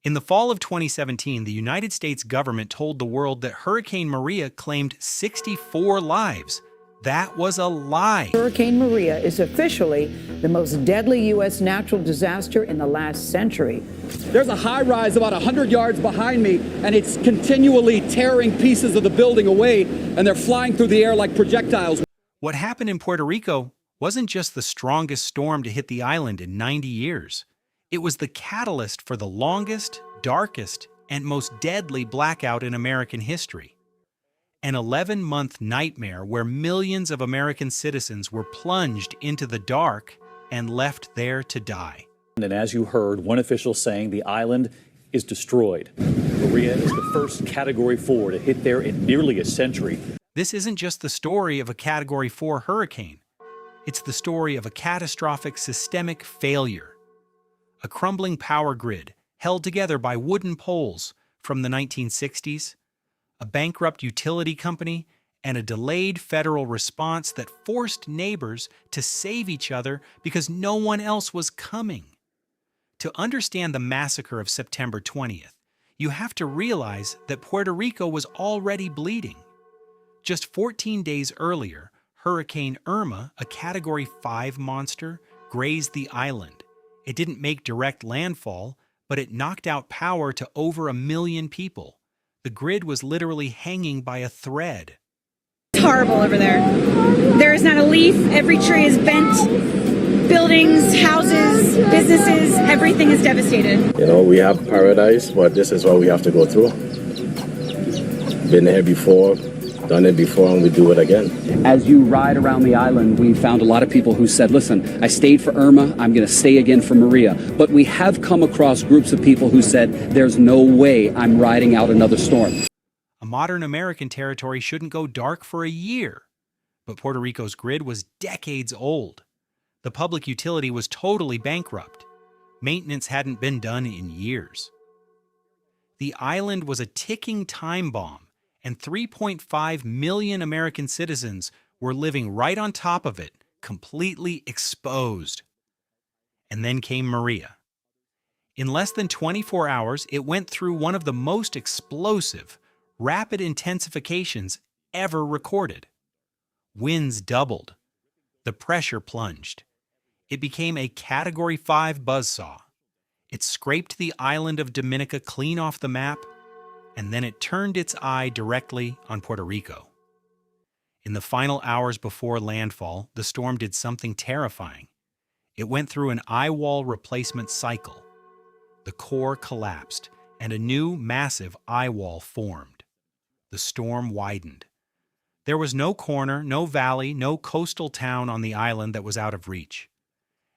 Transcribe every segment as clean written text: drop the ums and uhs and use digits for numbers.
In the fall of 2017, the United States government told the world that Hurricane Maria claimed 64 lives. That was a lie. Hurricane Maria is officially the most deadly U.S. natural disaster in the last century. There's a high rise about 100 yards behind me, and it's continually tearing pieces of the building away, and they're flying through the air like projectiles. What happened in Puerto Rico wasn't just the strongest storm to hit the island in 90 years. It was the catalyst for the longest, darkest, and most deadly blackout in American history. An 11-month nightmare where millions of American citizens were plunged into the dark and left there to die. And as you heard, one official saying the island is destroyed. Maria is the first Category 4 to hit there in nearly a century. This isn't just the story of a Category 4 hurricane. It's the story of a catastrophic systemic failure. A crumbling power grid held together by wooden poles from the 1960s, a bankrupt utility company, and a delayed federal response that forced neighbors to save each other because no one else was coming. To understand the massacre of September 20th, you have to realize that Puerto Rico was already bleeding. Just 14 days earlier, Hurricane Irma, a Category 5 monster, grazed the island. It didn't make direct landfall, but it knocked out power to over 1 million people. The grid was literally hanging by a thread. It's horrible over there. There is not a leaf. Every tree is bent. Buildings, houses, businesses, everything is devastated. You know, we have paradise, but this is what we have to go through. Been here before, done it before, and we do it again. As you ride around the island, we found a lot of people who said, listen, I stayed for Irma, I'm going to stay again for Maria. But we have come across groups of people who said, there's no way I'm riding out another storm. A modern American territory shouldn't go dark for a year. But Puerto Rico's grid was decades old. The public utility was totally bankrupt. Maintenance hadn't been done in years. The island was a ticking time bomb, and 3.5 million American citizens were living right on top of it, completely exposed. And then came Maria. In less than 24 hours, it went through one of the most explosive, rapid intensifications ever recorded. Winds doubled. The pressure plunged. It became a Category 5 buzzsaw. It scraped the island of Dominica clean off the map, and then it turned its eye directly on Puerto Rico. In the final hours before landfall, the storm did something terrifying. It went through an eye wall replacement cycle. The core collapsed, and a new, massive eye wall formed. The storm widened. There was no corner, no valley, no coastal town on the island that was out of reach.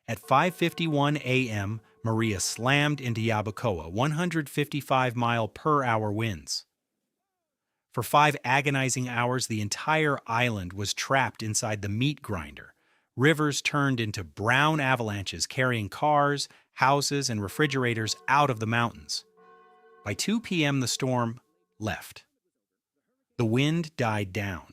At 5:51 a.m., Maria slammed into Yabucoa, 155-mile-per-hour winds. For 5 agonizing hours, the entire island was trapped inside the meat grinder. Rivers turned into brown avalanches carrying cars, houses, and refrigerators out of the mountains. By 2 p.m., the storm left. The wind died down.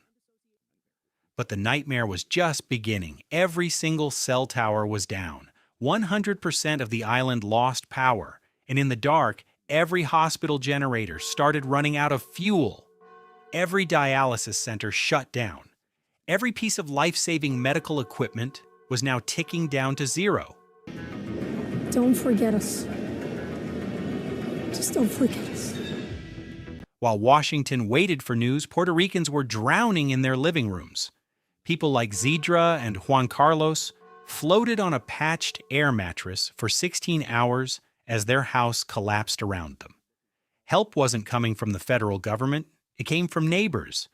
But the nightmare was just beginning. Every single cell tower was down. 100% of the island lost power, and in the dark, every hospital generator started running out of fuel. Every dialysis center shut down. Every piece of life-saving medical equipment was now ticking down to zero. Don't forget us. Just don't forget us. While Washington waited for news, Puerto Ricans were drowning in their living rooms. People like Zidra and Juan Carlos floated on a patched air mattress for 16 hours as their house collapsed around them. Help wasn't coming from the federal government, it came from neighbors.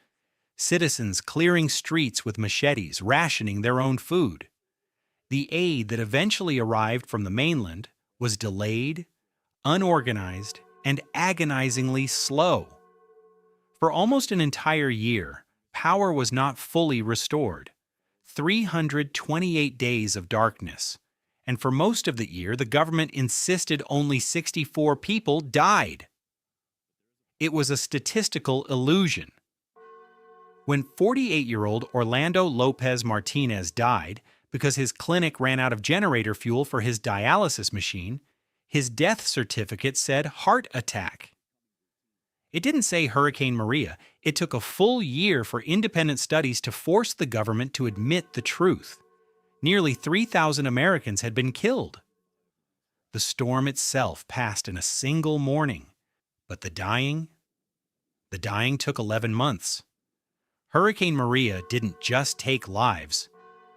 Citizens clearing streets with machetes, rationing their own food. The aid that eventually arrived from the mainland was delayed, unorganized, and agonizingly slow. For almost an entire year, power was not fully restored. 328 days of darkness. And for most of the year, the government insisted only 64 people died. It was a statistical illusion. When 48-year-old Orlando Lopez Martinez died because his clinic ran out of generator fuel for his dialysis machine, His death certificate said heart attack. It didn't say Hurricane Maria. It took a full year for independent studies to force the government to admit the truth. Nearly 3,000 Americans had been killed. The storm itself passed in a single morning, but the dying took 11 months. Hurricane Maria didn't just take lives.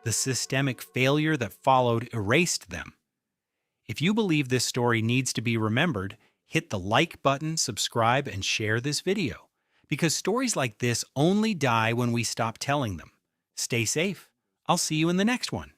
The systemic failure that followed erased them. If you believe this story needs to be remembered, hit the like button, subscribe, and share this video, because stories like this only die when we stop telling them. Stay safe. I'll see you in the next one.